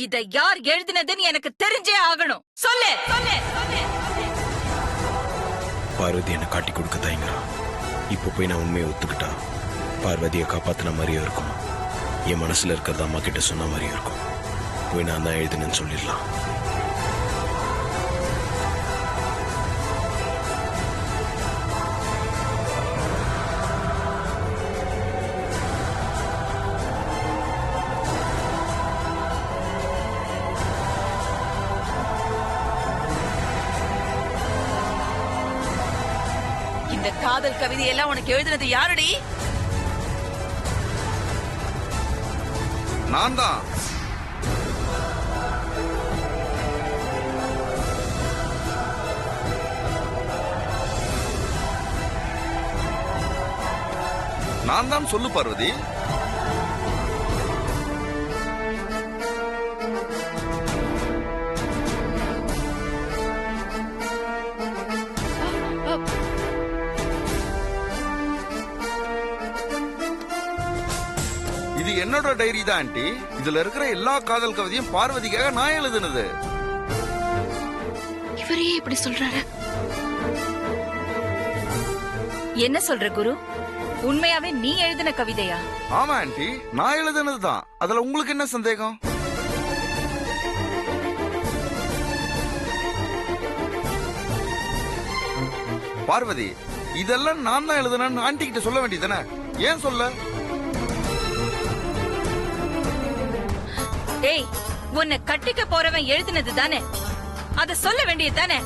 இதை யார் எழுதினதுன்னு எனக்கு தெரிஞ்சே ஆகணும். சொல்லு சொல்லு சொல்லு. பார்வதி என்ன காட்டி கொடுக்க தயங்குறா. இப்போ போய் நான் உண்மையை ஒத்துக்கிட்டா பார்வதியை காப்பாத்தின மாதிரியும் இருக்கும், என் மனசுல இருக்கிறத அம்மா கிட்ட சொன்ன மாதிரியும் இருக்கும். போய் நான் தான் எழுதினேன்னு சொல்லிடலாம். இந்த காதல் கவிதையெல்லாம் உனக்கு எழுதினது யாருடி? நான் தான். நான் தான் சொல்லு பார்வதி. இது என்னோட டைரி தான் ஆண்டி. இதுல இருக்கிற எல்லா காதல் கவிதையும் பார்வதிக்காக நான் எழுதுனது. இவரையே இப்படி சொல்றாரு. என்ன சொல்ற குரு? உண்மையாவே நீ எழுதின கவிதையா? ஆமா ஆண்டி, நான் எழுதுனதுதான். அதுல உங்களுக்கு என்ன சந்தேகம்? பார்வதி, இதெல்லாம் நான் தான் எழுதுனேன்னு ஆண்டி கிட்ட சொல்ல வேண்டியதானே? ஏன் சொல்ல? ஏய், உன்னை கட்டிக்க போறவன் எழுதினது தானே, அத சொல்ல வேண்டியது தானே.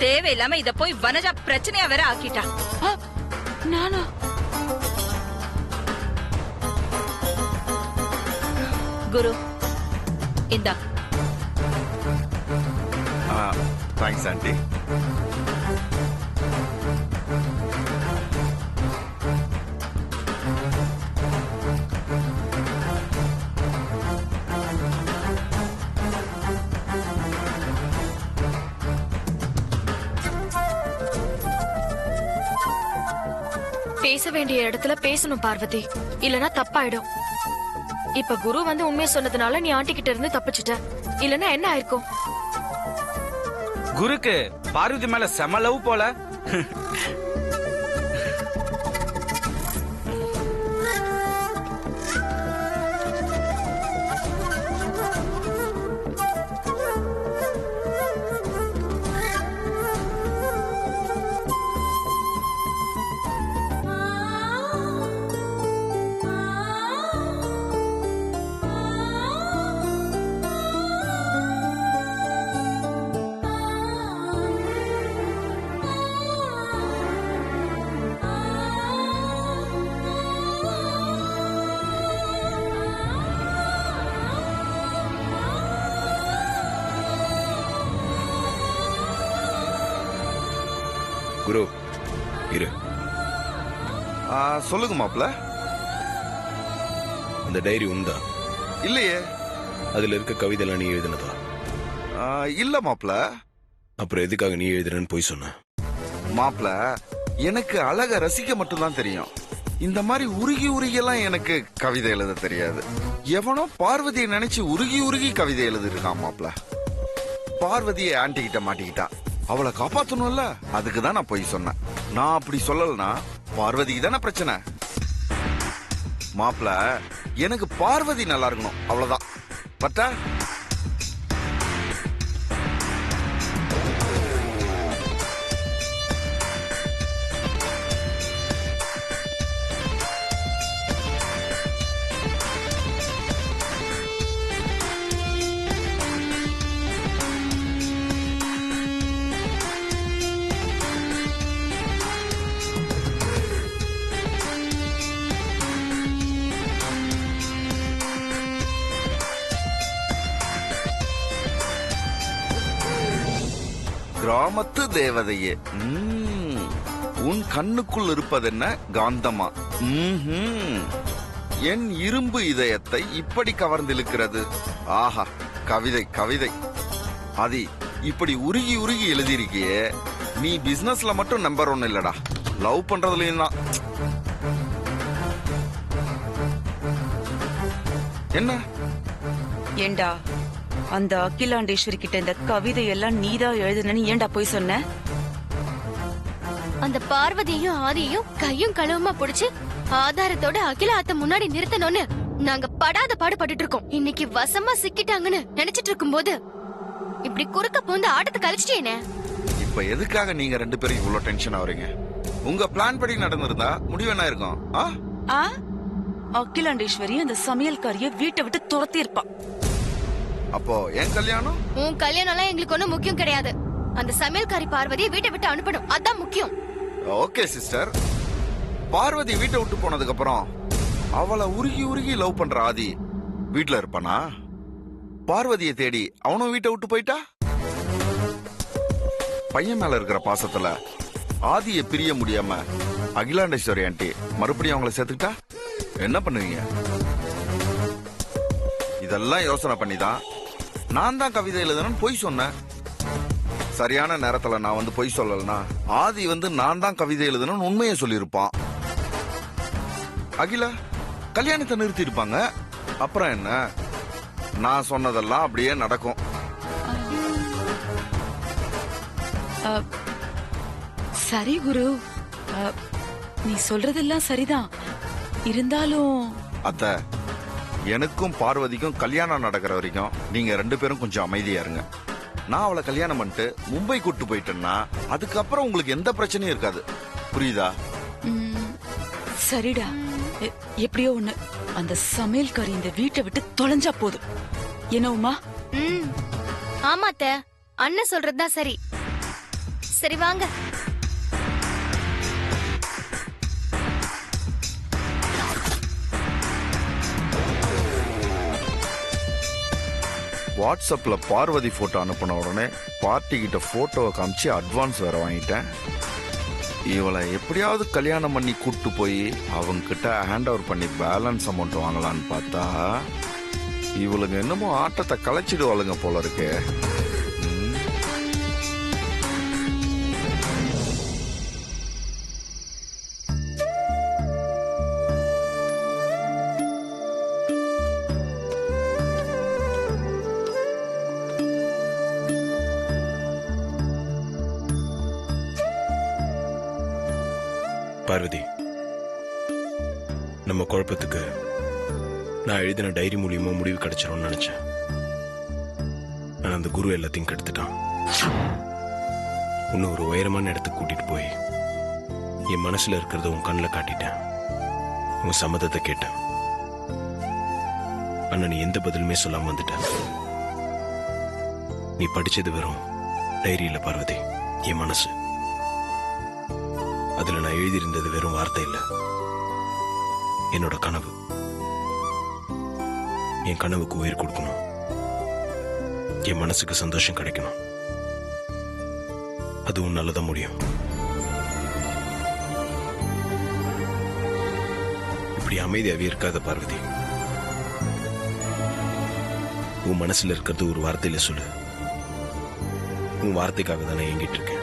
தேவையில்லாம இத போய் வனஜா பிரச்சனையா வேற ஆக்கிட்டா. நானா? குரு, இந்தா. Thanks aunty. பேச வேண்டிய இடத்துல பேசணும் பார்வதி, இல்லனா தப்பாயிடும். இப்ப குரு வந்து உண்மையை சொன்னதுனால நீ ஆண்டி கிட்ட இருந்து தப்பிச்சிட்ட. இல்லனா என்ன ஆயிருக்கும்? குருக்கு பார்வதி மேல செம லவ் போல. குரு இரு. சொல்லுங்க மாப்ள. அந்த டைரி உண்டா? இல்லையே. அதுல இருக்க கவிதைலாம் நீ எழுதினதா? இல்ல மாப்ள. அப்புறம் எதுக்காக நீ எழுதுறன்னு போய் சொன்ன? மாப்ள, எனக்கு அழக ரசிக்க மட்டும்தான் தெரியும். இந்த மாதிரி உருகி உருகி எல்லாம் எனக்கு கவிதை எழுத தெரியாது. எவனோ பார்வதியை நினைச்சு உருகி உருகி கவிதை எழுதிருக்கான் மாப்ள. பார்வதியை ஆண்டி கிட்ட மாட்டிக்கிட்டான். அவளை காப்பாத்தணும்ல, அதுக்குதான் நான் போய் சொன்னேன். நான் அப்படி சொல்லலனா பார்வதிக்கு தானே பிரச்சனை. மாப்ள, எனக்கு பார்வதி நல்லா இருக்கணும், அவ்வளவுதான். பட்டா கிராமத்து தேவதையே, உன் கண்ணுக்குள் இருப்பதென்ன காந்தமா? என் இரும்பு இதயத்தை இப்படி கவர்ந்திழுக்கிறது. ஆஹா, கவிதை கவிதை. அதி இப்படி உருகி உருகி எழுதியிருக்கியே, நீ பிசினஸ்ல மட்டும் நம்பர் 1 இல்லடா, லவ் பண்றதுலயும் தான். என்ன? ஏண்டா அந்த அகிலாண்டேஸ்வரி கிட்ட இந்த கவிதையெல்லாம் நீதான் எழுதுனன்னு ஏண்டா போய் சொன்ன? அந்த பார்வதியையும் ஆதியையும் கையும் களவுமா புடிச்சு ஆதாரத்தோட அகில ஆத்த முன்னாடி நிறுத்தணும்னு நாங்க படாத பாடுபட்டுட்டு இருக்கோம். இன்னைக்கு வசமா சிக்கிட்டாங்கன்னு நினைச்சிட்டு இருக்கும்போது இப்படி குறுக்க பூந்து ஆட்டத்தை கழிச்சிட்டேனே. இப்ப எதுக்காக நீங்க ரெண்டு பேரும் இவ்வளவு டென்ஷன் ஆவறீங்க? உங்க பிளான் படி நடந்திருந்தா முடிவு என்ன இருக்கும்? ஆ? அகிலாண்டேஸ்வரி அந்த சமையல்காரிய வீட்டை விட்டு துரத்தி இருப்பா. அப்போ என் கல்யாணம்? உன் கல்யாணம் எல்லாம் எங்களுக்கு ஒண்ணும் முக்கியம் கிடையாது. அந்த சமையல்காரி பார்வதியை வீட்டை விட்டு அனுப்பணும், அதான் முக்கியம். Okay sister. பார்வதி வீட்டை விட்டு போனதுக்கு அப்புறம் அவளை உருகி உருகி லவ் பண்ற ஆதி வீட்ல இருப்பானா? பார்வதியை தேடி அவனும் வீட்டை விட்டு போயிட்டா? பையன் மேல இருக்கிற பாசத்துல ஆதியை பிரிய முடியாம அகிலாண்டேஸ்வரி ஆண்டி மறுபடியும் அவங்கள சேர்த்துக்கிட்டா என்ன பண்ணுவீங்க? இதெல்லாம் யோசனை பண்ணிதான் நான் தான் கவிதை எழுதணும்னு பொய் சொன்னேன். சரியான நேரத்துல நான் வந்து பொய் சொல்லலனா ஆதி வந்து நான் தான் கவிதை எழுதணும்னு உண்மையை சொல்லியிருப்பான். அகிலா கல்யாணத்தை நிறுத்தி இருப்பாங்க. அப்புறம் என்ன, நான் சொன்னதெல்லாம் அப்படியே நடக்கும். சரி குரு, நீ சொல்றதெல்லாம் சரிதான். இருந்தாலும் அத்த, எனக்கும் பார்வதிக்கும் கல்யாணம் நடக்கிற வரைக்கும் நீங்க ரெண்டு பேரும் கொஞ்சம் அமைதியா இருங்க. நான் அவளை கல்யாணம் பண்ணிட்டு மும்பை கூட்டு போயிட்டேன்னா அதுக்கப்புறம் உங்களுக்கு எந்த பிரச்சனையும் இருக்காது. புரியுதா? சரிடா, எப்படியோ ஒண்ணு அந்த சமையல்காரி இந்த வீட்டை விட்டு தொலைஞ்சா போதும். என்ன உமா? ஆமாத்த, அண்ணன் சொல்றதுதான் சரி. சரி வாங்க. வாட்ஸ்அப்ல பார்வதி போட்டோ அனுப்பின உடனே பார்ட்டி கிட்ட போட்டோவை காமிச்சு அட்வான்ஸ் வேற வாங்கிட்டேன். இவளை எப்படியாவது கல்யாணம் பண்ணி கூட்டு போய் அவங்க கிட்ட ஹேண்ட் ஓவர் பண்ணி பேலன்ஸ் அமௌண்ட் வாங்கலான்னு பார்த்தா இவளுங்க என்னமோ ஆட்டத்தை கலைச்சிடுவாளுங்க போல இருக்கு. பார்வதி, நம்ம குழப்பத்துக்கு நான் எழுதின டைரி மூலியமா முடிவு கிடைச்சிரும்னு நினைச்சேன். ஆனா அந்த குரு எல்லாத்தையும் கெடுத்துட்டான். உன்னை ஒரு உயரமான இடத்துக்கு கூட்டிட்டு போய் என் மனசுல இருக்கிறத உன் கண்ணில் காட்டிட்டேன். உன் சம்மதத்தை கேட்டேன். ஆனா நீ எந்த பதிலுமே சொல்லாம வந்துட்ட. நீ படிச்சது வெறும் டைரி இல்ல பார்வதி, என் மனசு. அதுல நான் எழுதியிருந்தது வெறும் வார்த்தை இல்ல, என்னோட கனவு. என் கனவுக்கு உயிர் கொடுக்கணும், என் மனசுக்கு சந்தோஷம் கிடைக்கணும். அதுவும் நல்லதா முடியும். இப்படி அமைதியாவே இருக்காத பார்வதி. உன் மனசுல இருக்கிறது ஒரு வார்த்தையில சொல்லு. உன் வார்த்தைக்காக தானே ஏங்கிட்டு இருக்கேன்.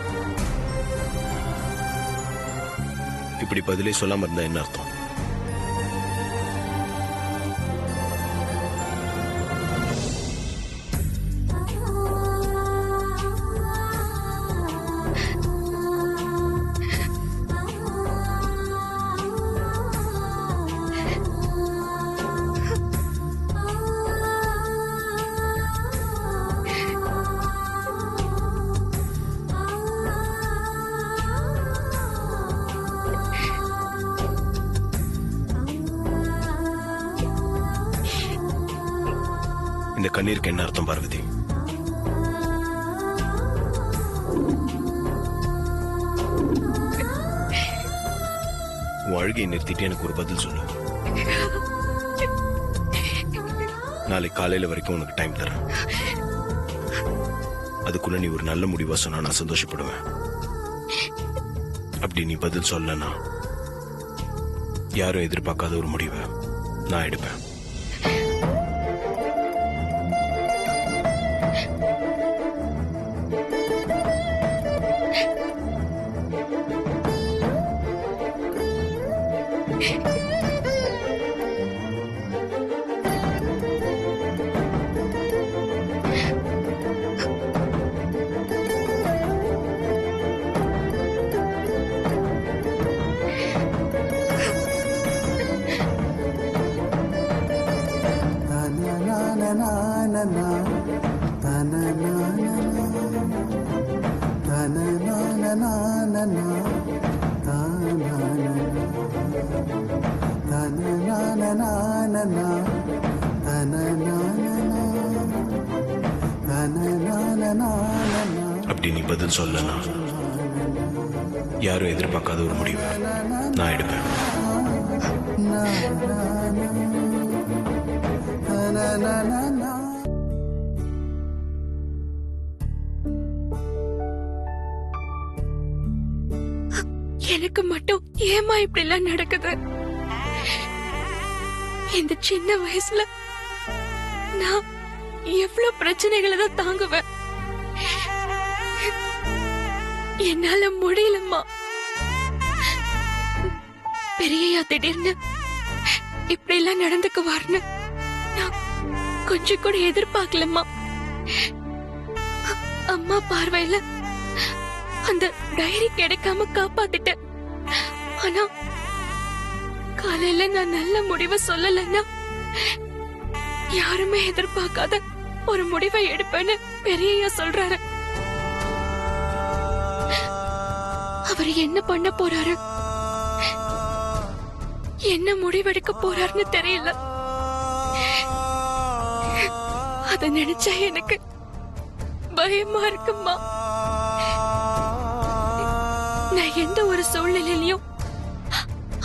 இப்படி பதிலே சொல்லாம இருந்தா என்ன அர்த்தம்? இந்த கண்ணீருக்கு என்ன அர்த்தம் பார்வதி? உன் அழுகையை நிறுத்திட்டு எனக்கு ஒரு பதில் சொல்லு. நாளைக்கு காலையில வரைக்கும் உனக்கு டைம் தரேன். அதுக்குள்ள நீ ஒரு நல்ல முடிவா சொன்னா நான் சந்தோஷப்படுவேன். அப்படி நீ பதில் சொல்லனா யாரும் எதிர்பார்க்காத ஒரு முடிவை நான் எடுப்பேன். அப்படி நீ பதில் சொல்லனா யாரும் எதிர்பார்க்காத ஒரு முடிவை நான் எடுப்பேன். எனக்கு மட்டும் ஏமா இப்படி எல்லாம் நடக்குது? இந்த சின்ன வயசுல நான் எவ்வளவு பிரச்சனைகளை தான் தாங்குவேன். என்னால முடியலம்மா. பெரியயா திடீர்னு இப்படி எல்லாம் நடந்துக்குவார்னு நான் கொஞ்சம் கூட எதிர்பார்க்கலம்மா. அம்மா பார்வையில அந்த டைரி கிடைக்காம காப்பாத்திட்டேன். ஆனா காலையில நான் நல்ல முடிவை சொல்லலன்னா யாருமே எதிர்பார்க்காத ஒரு முடிவை எடுப்பேன்னு பெரியய்யா சொல்றாரு. அவர் என்ன பண்ண போறாரு, என்ன முடிவெடுக்க போறாருன்னு தெரியல. அத நினைச்சா எனக்கு பயமா இருக்குமா. நான் எந்த ஒரு சூழ்நிலையிலயும்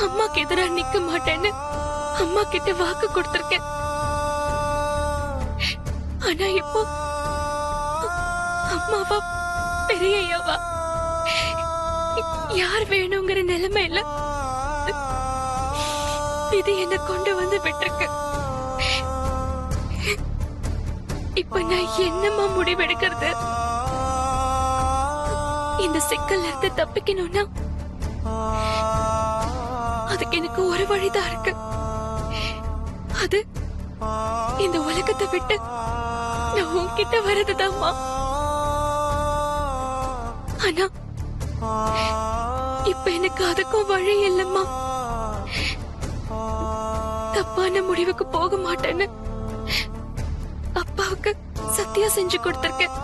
அம்மாக்கு எதிரா நிக்க மாட்டேன்னு அம்மா கிட்ட வாக்கு கொடுத்திருக்கேன். ஆனா இப்போ அம்மாவா பெரியய்யாவா யார் வேணுங்கிற நிலைமையில இது என்ன கொண்டு வந்து விட்டுருக்கு. இப்ப நான் என்னமா முடிவெடுக்கிறது? இந்த சிக்கல்ல இருந்து தப்பிக்கணும்னா அதுக்கு எனக்கு ஒரு வழிதான் இருக்கு. அது இந்த உலகத்தை விட்டு நான் உன்கிட்ட வர்றதுதான்மா. ஆனா இப்ப எனக்கு அதுக்கும் வழி இல்லம்மா. தப்பான முடிவுக்கு போக மாட்டேன்னு அப்பாவுக்கு சத்தியம் செஞ்சு கொடுத்திருக்கேன்.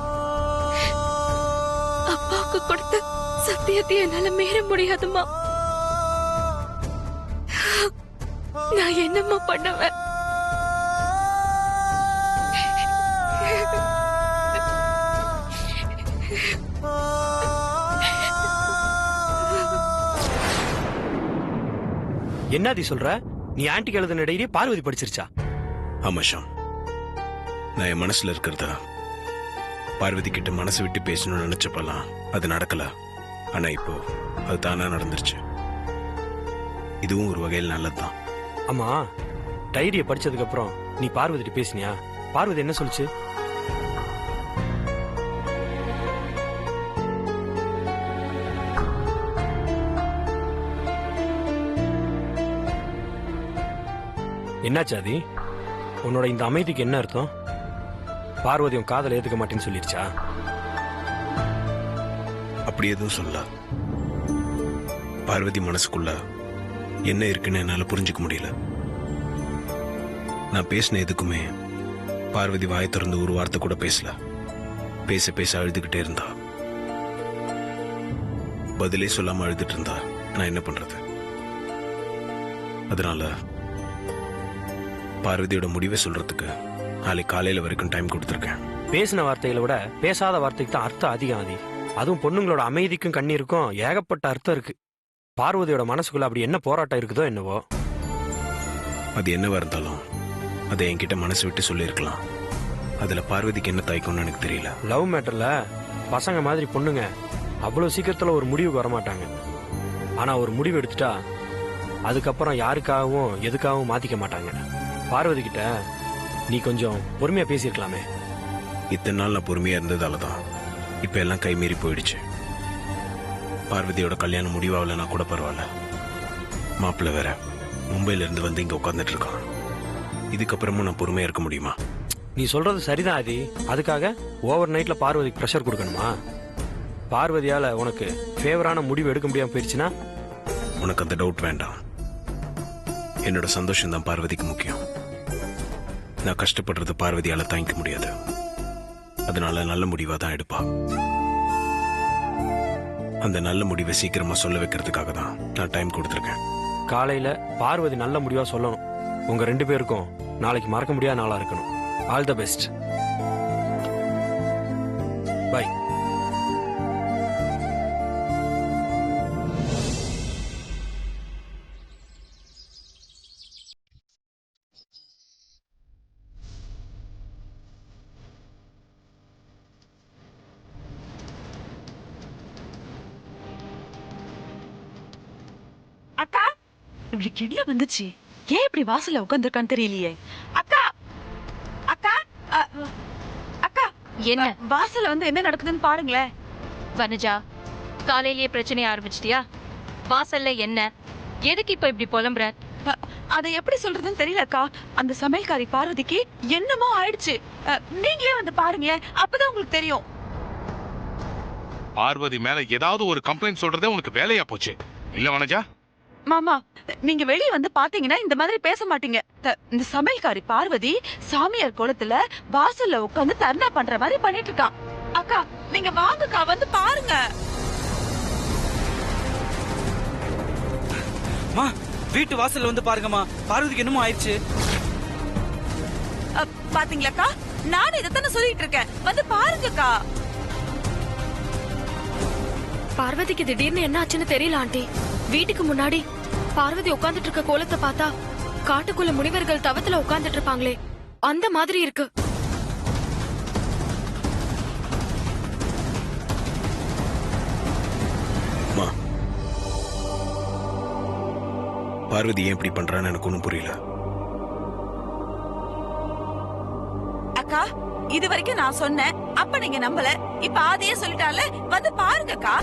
அப்பாவுக்கு கொடுத்த சத்தியத்தை என்னால மீற முடியாதுமா. நான் என்னம்மா பண்ணுவேன்? என்னடி சொல்ற? நீ ஆன்ட்டிக்கு எழுதின டைரி பார்வதி படிச்சிருச்சா? ஆமா ஷாம், நான் என் மனசுல இருக்கிறதா பார்வதி கிட்ட மனசு விட்டு பேசணும்னு நினைச்சப்பெல்லாம் அது நடக்கல. ஆனா இப்போ அது தானா நடந்துருச்சு. இதுவும் ஒரு வகையில் நல்லதுதான். ஆமா, டைரியை படிச்சதுக்கு அப்புறம் நீ பார்வதிட்டு பேசினியா? பார்வதி என்ன சொல்லுச்சு? என்னாச்சு ஆதி? உன்னோட இந்த அமைதிக்கு என்ன அர்த்தம்? பார்வதி உன் காதலை ஏத்துக்க மாட்டேன்னு சொல்லிருச்சா? அப்படி எதுவும் சொல்ல. பார்வதி மனசுக்குள்ள என்ன இருக்குன்னு என்னால புரிஞ்சுக்க முடியல. நான் பேசின எதுக்குமே பார்வதி வாயை திறந்து ஒரு வார்த்தை கூட பேசல. பேச பேச அழுதுகிட்டே இருந்தா. பதிலே சொல்லாம அழுதுட்டு இருந்தா நான் என்ன பண்றது? அதனால பார்வதியோட முடிவை சொல்றதுக்கு நாளைக்கு காலையில வரைக்கும் டைம் கொடுத்துருக்கேன். பேசின வார்த்தைகளை விட பேசாத வார்த்தைக்கு தான் அர்த்தம் அதிகம் ஆதி. அதுவும் பொண்ணுங்களோட அமைதிக்கும் கண்ணீருக்கும் ஏகப்பட்ட அர்த்தம் இருக்கு. பார்வதியோட மனசுக்குள்ள அப்படி என்ன போராட்டம் இருக்குதோ என்னவோ. அது என்னவா இருந்தாலும் அதை என்கிட்ட மனசு விட்டு சொல்லியிருக்கலாம். அதுல பார்வதிக்கு என்ன தயக்கம்னு எனக்கு தெரியல. லவ் மேட்டர்ல பசங்க மாதிரி பொண்ணுங்க அவ்வளவு சீக்கிரத்துல ஒரு முடிவுக்கு வரமாட்டாங்க. ஆனா ஒரு முடிவு எடுத்துட்டா அதுக்கப்புறம் யாருக்காகவும் எதுக்காகவும் மாத்திக்க மாட்டாங்க. பார்வதி கிட்ட நீ கொஞ்சம் பொறுமையா பேசியிருக்கலாமே. இத்தனை நாள் நான் பொறுமையா இருந்ததாலதான் இப்ப எல்லாம் கைமீறி போயிடுச்சு. பார்வதியோட கல்யாணம் முடிவாகலன்னா கூட பரவாயில்ல. மாப்பிள்ளை வேற மும்பையில இருந்து வந்து இங்க உட்கார்ந்துட்டு இருக்கான். இதுக்கப்புறமும் நான் பொறுமையா இருக்க முடியுமா? நீ சொல்றது சரிதான் ஆதி. அதுக்காக ஓவர் நைட்ல பார்வதிக்கு ப்ரெஷர் கொடுக்கணுமா? பார்வதியால உனக்கு ஃபேவரான முடிவு எடுக்க முடியாம போயிடுச்சுன்னா உனக்கு அந்த டவுட் வேண்டாம். என்னோட சந்தோஷம் தான் பார்வதிக்கு முக்கியம். நான் கஷ்டப்படுறது பார்வதியால தாங்கிக்க முடியாது. அதனால நல்ல முடிவா தான் எடுப்பா. அந்த நல்ல முடிவை சீக்கிரமா சொல்ல வைக்கிறதுக்காக தான் நான் டைம் கொடுத்துருக்கேன். காலையில பார்வதி நல்ல முடிவா சொல்லணும். உங்க 2 பேருக்கும் நாளைக்கு மறக்க முடியாத நாளா இருக்கணும். All the best. பை. அக்கா இப்படி கிடில வந்துச்சு. ஏன் இப்படி வாசல்ல உட்காந்துருக்கான்னு தெரியலையே. அக்கா அக்கா அக்கா என்ன வாசல்ல வந்து என்ன நடக்குதுன்னு பாருங்களேன். வனஜா, காலையிலேயே பிரச்சனைய ஆரம்பிச்சிட்டியா? வாசல்ல என்ன? எதுக்கு இப்ப இப்படி புலம்புற? அதை எப்படி சொல்றதுன்னு தெரியலக்கா. அந்த சமையல்காரி பார்வதிக்கு என்னமோ ஆயிடுச்சு. நீங்களே வந்து பாருங்களேன், அப்பதான் உங்களுக்கு தெரியும். பார்வதி மேல ஏதாவது ஒரு கம்ப்ளைண்ட் சொல்றதே உனக்கு வேலையா போச்சு இல்ல வனஜா? மாமா, நீங்க வெளிய வந்து பாத்தீங்கன்னா இந்த மாதிரி பேச மாட்டீங்க. இந்த சமையல்காரி பார்வதி சாமியார் கோலத்துல வாசல்ல உட்கார்ந்து தர்ணா பண்ற மாதிரி பண்ணிட்டு இருக்கான். அக்கா நீங்க வாங்கக்கா, வந்து பாருங்க. மா, வீட்டு வாசல்ல வந்து பாருங்கம்மா, பார்வதிக்கு என்னமோ ஆயிடுச்சு. பாத்தீங்களாக்கா, நான் இதைத்தானே சொல்லிட்டு இருக்கேன், வந்து பாருங்கக்கா. பார்வதிக்கு திடீர்னு என்ன ஆச்சுன்னு தெரியல ஆண்டி. வீட்டுக்கு முன்னாடி பார்வதி உட்கார்ந்துட்டு இருக்க கோலத்தை பார்த்தா காட்டுக்குள்ள முனிவர்கள் தவத்துல உட்கார்ந்துட்டு இருப்பாங்களே, அந்த மாதிரி இருக்கு. அம்மா, பார்வதி ஏன் இப்படி பண்றான்னு எனக்கு ஒன்றும் புரியல. அக்கா, இது வரைக்கும் நான் சொன்னேன், அப்ப நீங்க நம்பல. இப்ப அதையே சொல்லிட்டால, வந்து பாருங்கக்கா.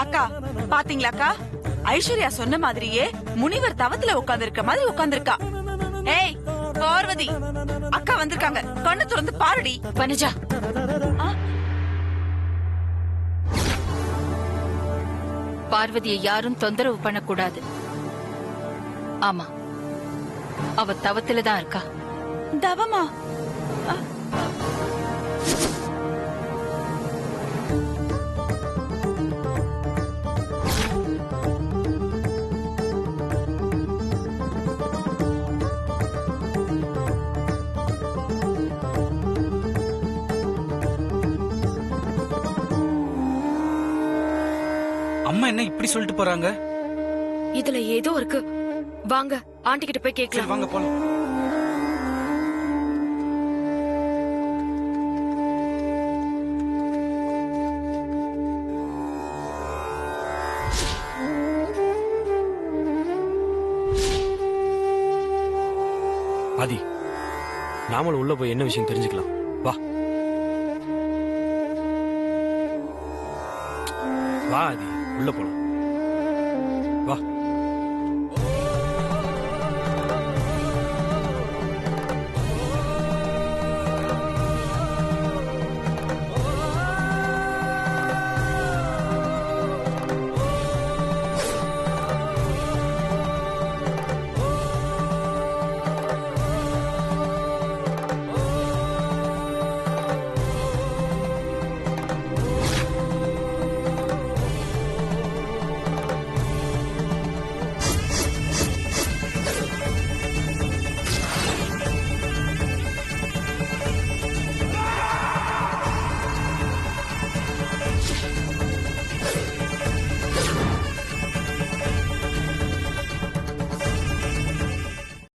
அக்கா பாத்தீங்களாக்கா, ஐஸ்வர்யா சொன்ன மாதிரியே முனிவர் தவத்துல உட்கார்ந்து இருக்க மாதிரி உட்கார்ந்துருக்கா. ஏய் பார்வதி, அக்கா வந்திருக்காங்க, கண்ணு திறந்து பாருடி. வனஜா, பார்வதியை யாரும் தொந்தரவு பண்ணக்கூடாது. ஆமா, அவ தவத்துல தான் இருக்கா. தவமா? அம்மா என்ன இப்படி சொல்லிட்டு போறாங்க? இதுல ஏதோ இருக்கு. வாங்க ஆண்டி கிட்ட போய் சரி, கேட்கலாம். வாங்க போலாம். ஆதி நாமளும் உள்ள போய் என்ன விஷயம் தெரிஞ்சுக்கலாம் வா வா ஆதி உள்ள போலாம்